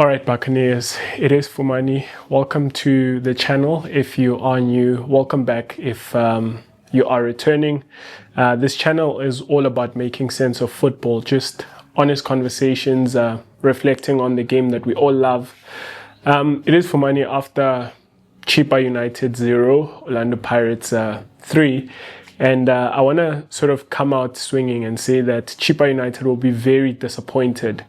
All right, Buccaneers, it is Fumane. Welcome to the channel. If you are new, welcome back. If you are returning, this channel is all about making sense of football, just honest conversations, reflecting on the game that we all love. It is Fumane after Chippa United 0, Orlando Pirates 3. And I want to sort of come out swinging and say that Chippa United will be very disappointed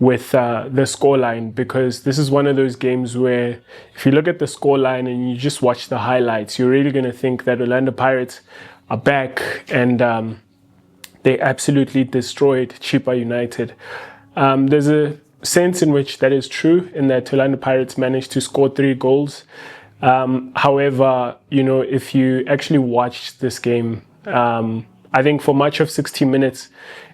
with the scoreline, because this is one of those games where if you look at the scoreline and you just watch the highlights, you're really going to think that Orlando Pirates are back and they absolutely destroyed Chippa United. There's a sense in which that is true, in that Orlando Pirates managed to score 3 goals. However, you know, if you actually watched this game, I think for much of 60 minutes,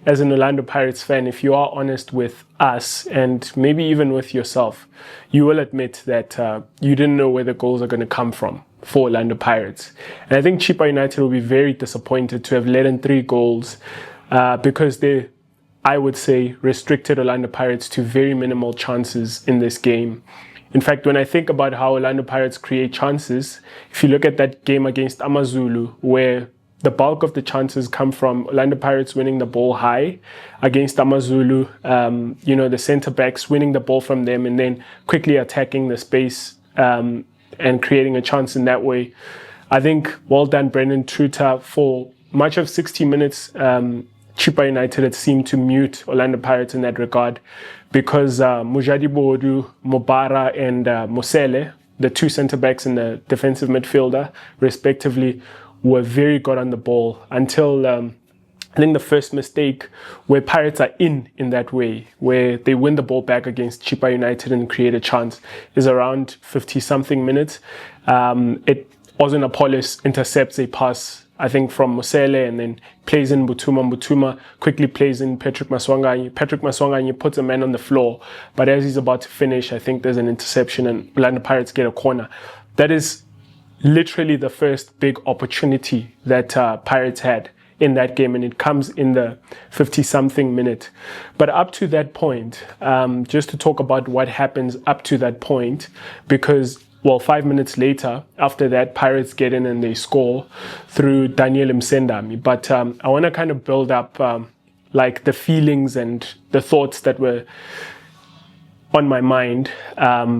as an Orlando Pirates fan, if you are honest with us and maybe even with yourself, you will admit that you didn't know where the goals are going to come from for Orlando Pirates. And I think Chippa United will be very disappointed to have let in 3 goals because they, I would say, restricted Orlando Pirates to very minimal chances in this game. In fact, when I think about how Orlando Pirates create chances, if you look at that game against AmaZulu, where the bulk of the chances come from Orlando Pirates winning the ball high against AmaZulu, you know, the centre backs winning the ball from them and then quickly attacking the space and creating a chance in that way. I think well done, Brandon Truter. For much of 60 minutes, Chippa United had seemed to mute Orlando Pirates in that regard, because Mujadi Bodu, Mobara and Mosele, the 2 centre-backs and the defensive midfielder, respectively, were very good on the ball until I think the first mistake where Pirates are in that way, where they win the ball back against Chippa United and create a chance, is around 50-something minutes. Ozuna Polis intercepts a pass, I think, from Mosele, and then plays in Butuma. Butuma quickly plays in Patrick Maswanganyi. Patrick Maswanganyi puts a man on the floor, but as he's about to finish, I think there's an interception and Orlando Pirates get a corner. That is literally the first big opportunity that Pirates had in that game, and it comes in the 50-something minute. But up to that point, just to talk about what happens up to that point, because, well, 5 minutes later, after that, Pirates get in and they score through Daniel Msendami. But I want to kind of build up like the feelings and the thoughts that were on my mind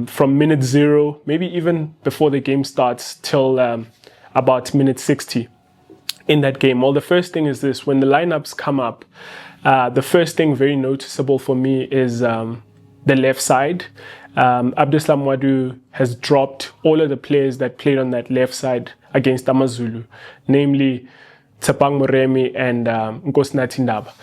from minute 0, maybe even before the game starts, till about minute 60 in that game. Well, the first thing is this: when the lineups come up, the first thing very noticeable for me is the left side. Abdeslam Wadu has dropped all of the players that played on that left side against AmaZulu, namely Tsapang Moremi and Nkosinathi Ndaba.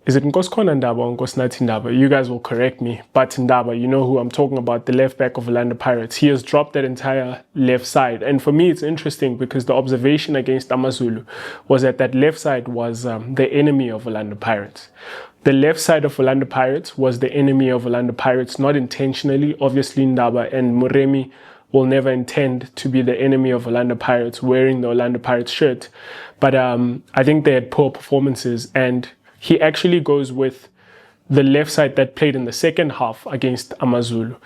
Is it Nkoskona Ndaba or Nkosinathi Ndaba? You guys will correct me. But Ndaba, you know who I'm talking about, the left back of Orlando Pirates. He has dropped that entire left side. And for me, it's interesting because the observation against AmaZulu was that that left side was the enemy of Orlando Pirates. The left side of Orlando Pirates was the enemy of Orlando Pirates, not intentionally. Obviously, Ndaba and Moremi will never intend to be the enemy of Orlando Pirates wearing the Orlando Pirates shirt. But I think they had poor performances, and he actually goes with the left side that played in the second half against AmaZulu,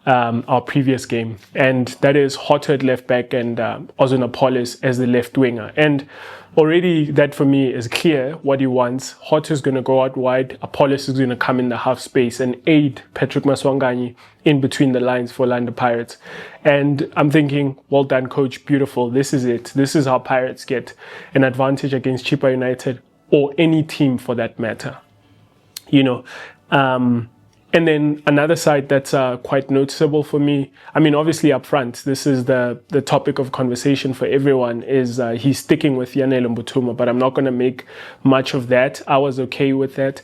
our previous game. And that is Hotter at left back and Ozuna Polis as the left winger. And already that for me is clear what he wants. Hotter is going to go out wide. Polis is going to come in the half space and aid Patrick Maswanganyi in between the lines for Orlando Pirates. And I'm thinking, well done, coach. Beautiful. This is it. This is how Pirates get an advantage against Chippa United, or any team for that matter, you know. And then another side that's quite noticeable for me, I mean, obviously up front, this is the topic of conversation for everyone, is he's sticking with Yanele Mbutuma, but I'm not going to make much of that. I was okay with that.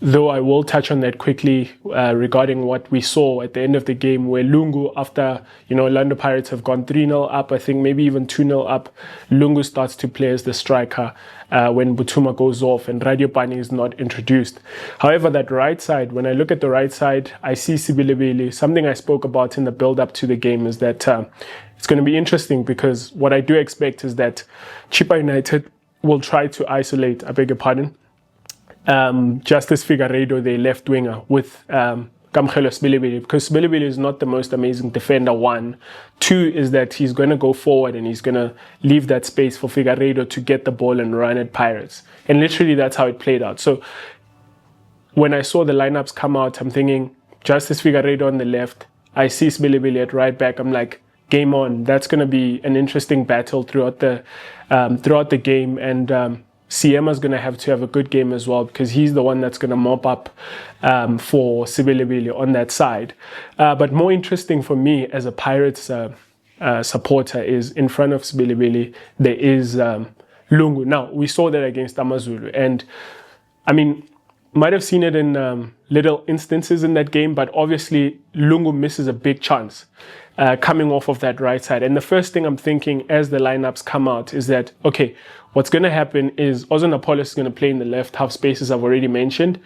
Though I will touch on that quickly regarding what we saw at the end of the game, where Lungu, after, you know, Orlando Pirates have gone 3-0 up, I think maybe even 2-0 up, Lungu starts to play as the striker when Butuma goes off and Radio Pani is not introduced. However, that right side, when I look at the right side, I see Sibilebele. Something I spoke about in the build-up to the game is that it's going to be interesting, because what I do expect is that Chippa United will try to isolate, I beg your pardon, Justice Figueiredo, their left winger, with Kamkhelo Sbilibili, because Sbilibili is not the most amazing defender, one. Two is that he's going to go forward and he's going to leave that space for Figueiredo to get the ball and run at Pirates. And literally that's how it played out. So when I saw the lineups come out, I'm thinking Justice Figueiredo on the left, I see Sbilibili at right back. I'm like, game on. That's going to be an interesting battle throughout the game. And Siema's going to have a good game as well, because he's the one that's going to mop up for Sbilibili on that side. But more interesting for me as a Pirates supporter is in front of Sbilibili, there is Lungu. Now, we saw that against Amazulu. And I mean, might have seen it in little instances in that game, but obviously Lungu misses a big chance coming off of that right side. And the first thing I'm thinking as the lineups come out is that, okay, what's going to happen is Ozonapolis is going to play in the left half space, as I've already mentioned.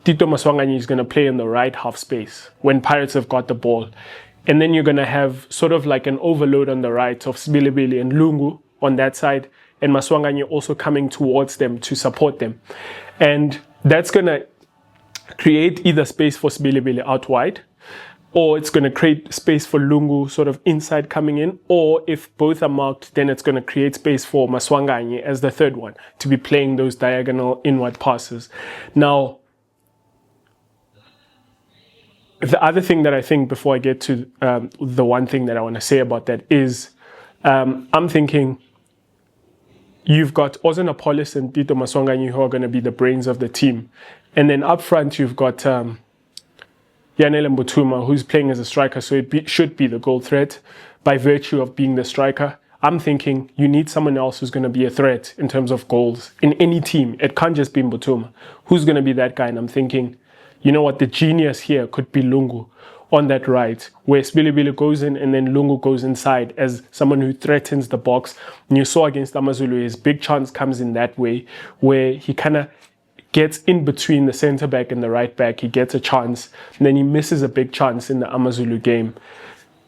Tito Maswanganyi is going to play in the right half space when Pirates have got the ball. And then you're going to have sort of like an overload on the right of Sbilibili and Lungu on that side, and Maswanganyi also coming towards them to support them. And that's going to create either space for Sbilibili out wide, or it's going to create space for Lungu sort of inside coming in, or if both are marked, then it's going to create space for Maswanganyi as the third one to be playing those diagonal inward passes. Now, the other thing that I think, before I get to the one thing that I want to say about that is, I'm thinking you've got Ozonapolis and Tito Maswanganyi who are going to be the brains of the team. And then up front, you've got Yanele Mbutuma, who's playing as a striker, so it should be the goal threat by virtue of being the striker. I'm thinking you need someone else who's going to be a threat in terms of goals in any team. It can't just be Mbutuma. Who's going to be that guy? And I'm thinking, you know what, the genius here could be Lungu on that right, where Sbilibili goes in and then Lungu goes inside as someone who threatens the box. And you saw against Amazulu, his big chance comes in that way, where he kind of gets in between the centre back and the right back. He gets a chance, and then he misses a big chance in the Amazulu game.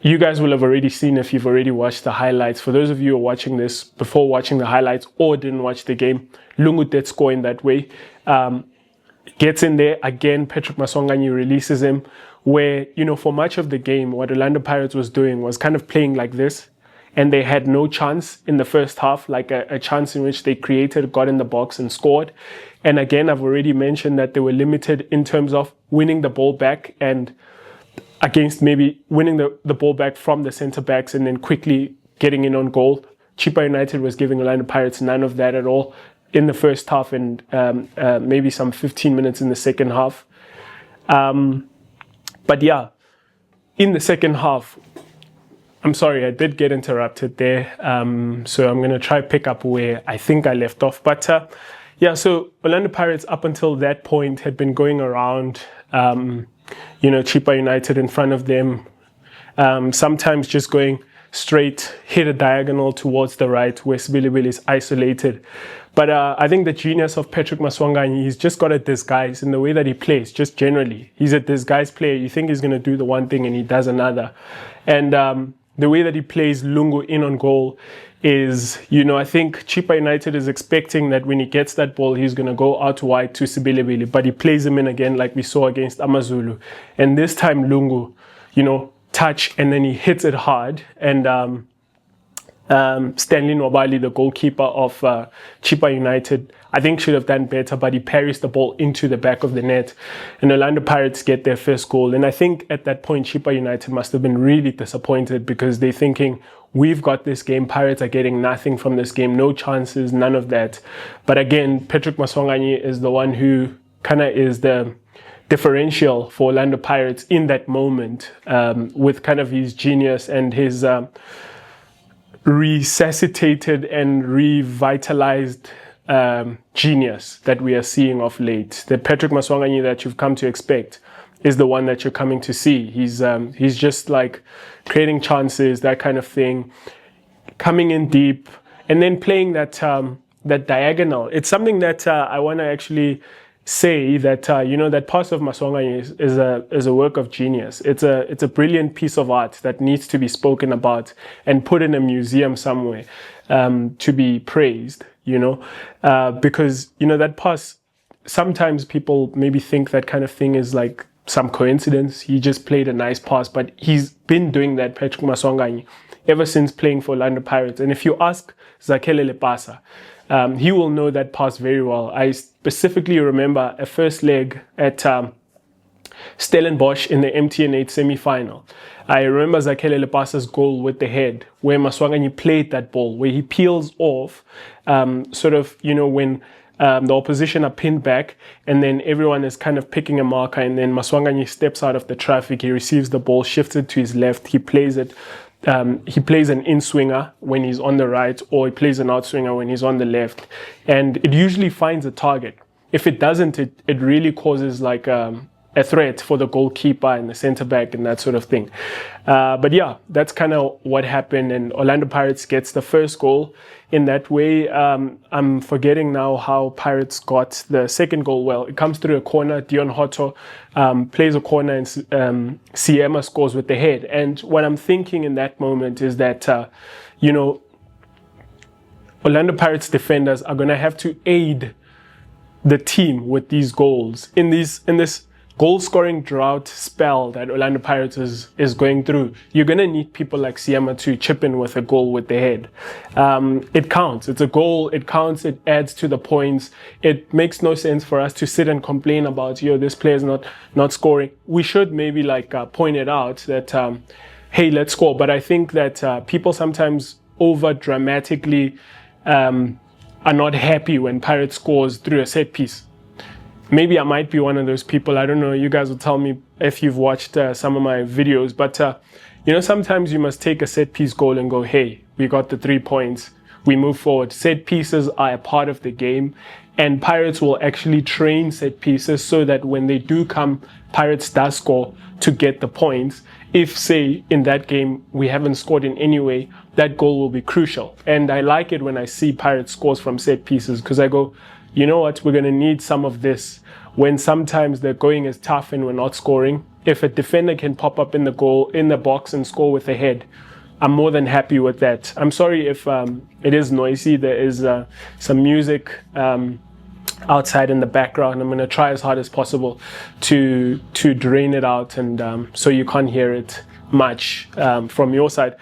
You guys will have already seen if you've already watched the highlights. For those of you who are watching this before watching the highlights or didn't watch the game, Lungu did score in that way. Gets in there again, Patrick Maswanganyi releases him, where, you know, for much of the game, what Orlando Pirates was doing was kind of playing like this, and they had no chance in the first half, like a chance in which they created, got in the box and scored. And again, I've already mentioned that they were limited in terms of winning the ball back, and against maybe winning the ball back from the centre backs and then quickly getting in on goal. Chippa United was giving Orlando Pirates none of that at all in the first half, and maybe some 15 minutes in the second half. But yeah, in the second half, I'm sorry, I did get interrupted there. So I'm going to try pick up where I think I left off. But yeah, so Orlando Pirates up until that point had been going around, you know, Chippa United in front of them, sometimes just going straight, hit a diagonal towards the right where Sbilibili is isolated. But I think the genius of Patrick Maswanganyi, he's just got a disguise in the way that he plays, just generally. He's a disguised player. You think he's going to do the one thing and he does another. And the way that he plays Lungu in on goal is, you know, I think Chippa United is expecting that when he gets that ball, he's going to go out wide to Sbilibili. But he plays him in again like we saw against Amazulu. And this time Lungu, you know, touch and then he hits it hard. And Stanley Nwabali, the goalkeeper of Chippa United, I think should have done better, but he parries the ball into the back of the net, and Orlando Pirates get their first goal. And I think at that point, Chippa United must have been really disappointed, because they're thinking, we've got this game, Pirates are getting nothing from this game, no chances, none of that. But again, Patrick Maswanganyi is the one who kind of is the differential for Orlando Pirates in that moment, with kind of his genius and his resuscitated and revitalized genius that we are seeing of late. The Patrick Maswanganyi that you've come to expect is the one that you're coming to see. He's just like creating chances, that kind of thing, coming in deep, and then playing that diagonal. It's something that I want to actually say that you know, that pass of Maswanganyi is a work of genius. It's a brilliant piece of art that needs to be spoken about and put in a museum somewhere to be praised, you know, because, you know, that pass, sometimes people maybe think that kind of thing is like some coincidence. He just played a nice pass, but he's been doing that, Patrick Maswanganyi, ever since playing for Orlando Pirates. And if you ask Zakhele Lepasa, he will know that pass very well. I specifically remember a first leg at Stellenbosch in the MTN8 semi-final. I remember Zakhele Lepasa's goal with the head, where Maswanganyi played that ball, where he peels off, sort of, when the opposition are pinned back, and then everyone is kind of picking a marker, and then Maswanganyi steps out of the traffic, he receives the ball, shifts it to his left, he plays it. He plays an in-swinger when he's on the right, or he plays an out-swinger when he's on the left, and it usually finds a target. If it doesn't, it really causes like a threat for the goalkeeper and the centre back and that sort of thing. But yeah, that's kind of what happened, and Orlando Pirates gets the first goal in that way. I'm forgetting now how Pirates got the second goal. Well, it comes through a corner. Dion Hotto plays a corner, and Siema scores with the head. And what I'm thinking in that moment is that, Orlando Pirates defenders are going to have to aid the team with these goals in this goal-scoring drought spell that Orlando Pirates is going through. You're going to need people like Siema to chip in with a goal with the head. It counts. It's a goal. It counts. It adds to the points. It makes no sense for us to sit and complain about, this player's not scoring. We should maybe point it out that, hey, let's score. But I think that people sometimes over-dramatically are not happy when Pirates scores through a set piece. Maybe I might be one of those people. I don't know. You guys will tell me if you've watched some of my videos. But, sometimes you must take a set piece goal and go, hey, we got the 3 points. We move forward. Set pieces are a part of the game. And Pirates will actually train set pieces so that when they do come, Pirates does score to get the points. If, say, in that game, we haven't scored in any way, that goal will be crucial. And I like it when I see Pirates scores from set pieces, because I go, you know what, we're going to need some of this when sometimes the going is tough and we're not scoring. If a defender can pop up in the box and score with a head, I'm more than happy with that. I'm sorry if it is noisy. There is some music outside in the background. I'm going to try as hard as possible to drain it out, and so you can't hear it much from your side.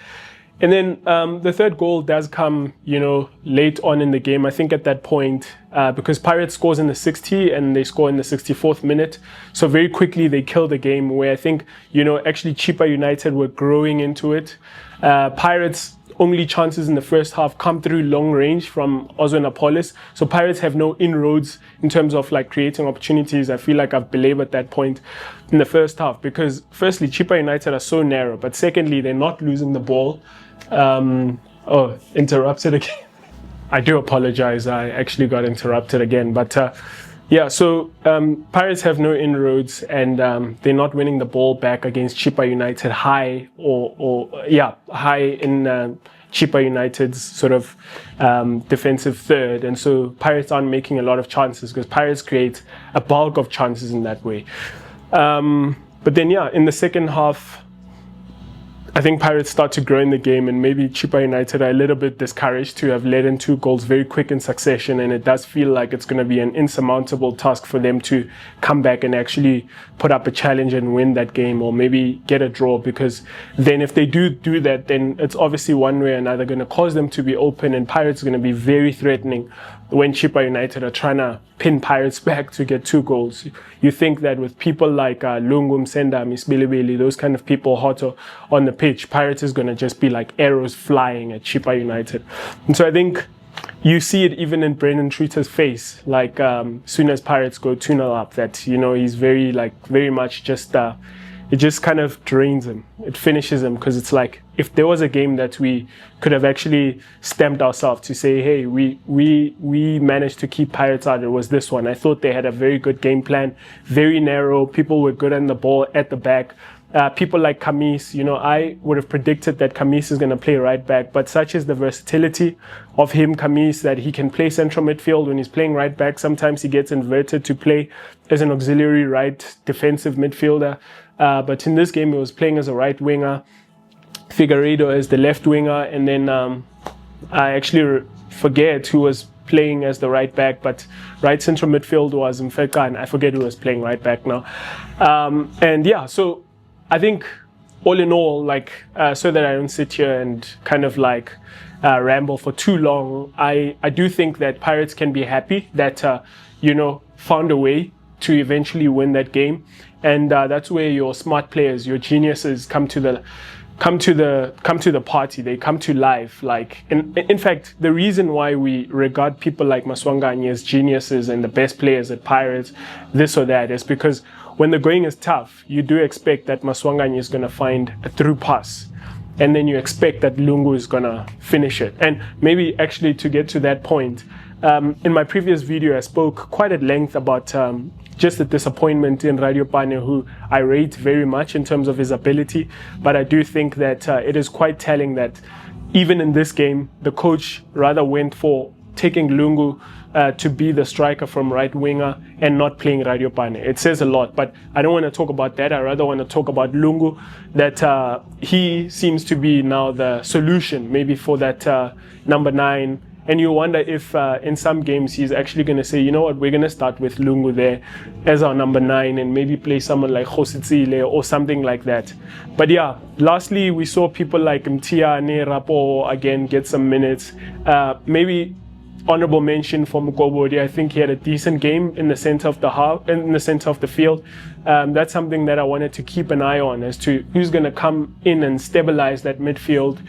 And then the third goal does come, late on in the game. I think at that point, because Pirates scores in the 60th and they score in the 64th minute. So very quickly they kill the game, where I think, actually Chippa United were growing into it. Pirates' only chances in the first half come through long range from Ozwenapolis. So Pirates have no inroads in terms of creating opportunities. I feel like I've belabored that point in the first half, because firstly, Chippa United are so narrow, but secondly, they're not losing the ball. Interrupted again. I do apologize. I actually got interrupted again. But so Pirates have no inroads, and they're not winning the ball back against Chippa United high high in Chippa United's sort of defensive third. And so Pirates aren't making a lot of chances, because Pirates create a bulk of chances in that way. But then, in the second half, I think Pirates start to grow in the game, and maybe Chippa United are a little bit discouraged to have let in 2 goals very quick in succession, and it does feel like it's going to be an insurmountable task for them to come back and actually put up a challenge and win that game, or maybe get a draw, because then if they do that, then it's obviously one way or another going to cause them to be open, and Pirates are going to be very threatening when Chippa United are trying to pin Pirates back to get 2 goals. You think that with people like Lungu, Msenda, Misbilibili, those kind of people hot on the pitch, Pirates is going to just be like arrows flying at Chippa United. And so I think you see it even in Brandon Truter's face, soon as Pirates go 2-0 up, that, he's very much just, it just kind of drains him. It finishes him, because it's like, if there was a game that we could have actually stamped ourselves to say, hey, we managed to keep Pirates out, it was this one. I thought they had a very good game plan, very narrow. People were good on the ball at the back. People like Kamis, I would have predicted that Kamis is going to play right back, but such is the versatility of him, Kamis, that he can play central midfield when he's playing right back. Sometimes he gets inverted to play as an auxiliary right defensive midfielder. But in this game, he was playing as a right winger, Figueiredo as the left winger, and then I actually forget who was playing as the right back, but right central midfield was Mfeka, and I forget who was playing right back now. And yeah, so I think all in all, like, so that I don't sit here and kind of like ramble for too long, I do think that Pirates can be happy that, found a way to eventually win that game. And that's where your smart players, your geniuses come to the party. They come to life. Like, in fact, the reason why we regard people like Maswanganyi as geniuses and the best players at Pirates, this or that, is because when the going is tough, you do expect that Maswanganyi is going to find a through pass. And then you expect that Lungu is going to finish it. And maybe actually to get to that point, in my previous video, I spoke quite at length about just the disappointment in Radiopane, who I rate very much in terms of his ability. But I do think that it is quite telling that even in this game, the coach rather went for taking Lungu to be the striker from right winger and not playing Radiopane. It says a lot, but I don't want to talk about that. I rather want to talk about Lungu, that he seems to be now the solution maybe for that number 9. And you wonder if in some games he's actually going to say, you know what, we're going to start with Lungu there as our number 9 and maybe play someone like Khositsile or something like that. But yeah, lastly, we saw people like Mtia Rapo again get some minutes. Maybe honorable mention for Mukobodi. I think he had a decent game in the center of the field. That's something that I wanted to keep an eye on as to who's going to come in and stabilize that midfield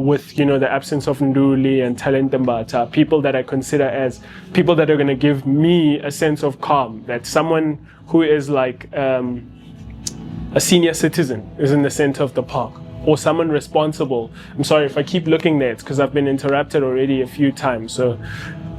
with, the absence of Nduli and Talentembata, people that I consider as people that are going to give me a sense of calm, that someone who is like a senior citizen is in the center of the park, or someone responsible. I'm sorry if I keep looking there, it's because I've been interrupted already a few times. So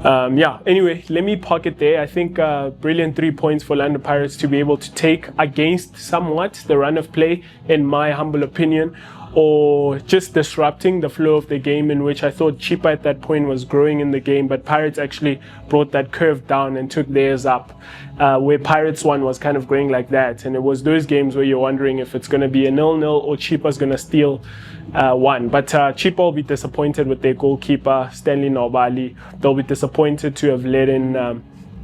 yeah, anyway, let me park it there. I think brilliant 3 points for Orlando Pirates to be able to take against somewhat the run of play, in my humble opinion, or just disrupting the flow of the game, in which I thought Chippa at that point was growing in the game, but Pirates actually brought that curve down and took theirs up, where Pirates one was kind of going like that. And it was those games where you're wondering if it's going to be a 0-0 or Chippa's going to steal one. But Chippa will be disappointed with their goalkeeper, Stanley Nobali. They'll be disappointed to have let in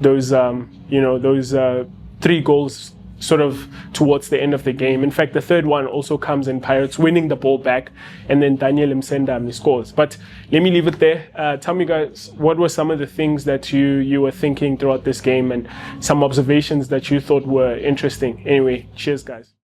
those 3 goals sort of towards the end of the game. In fact, the third one also comes in Pirates winning the ball back, and then Daniel Msendam scores. But let me leave it there. Tell me, guys, what were some of the things that you were thinking throughout this game, and some observations that you thought were interesting. Anyway, cheers, guys.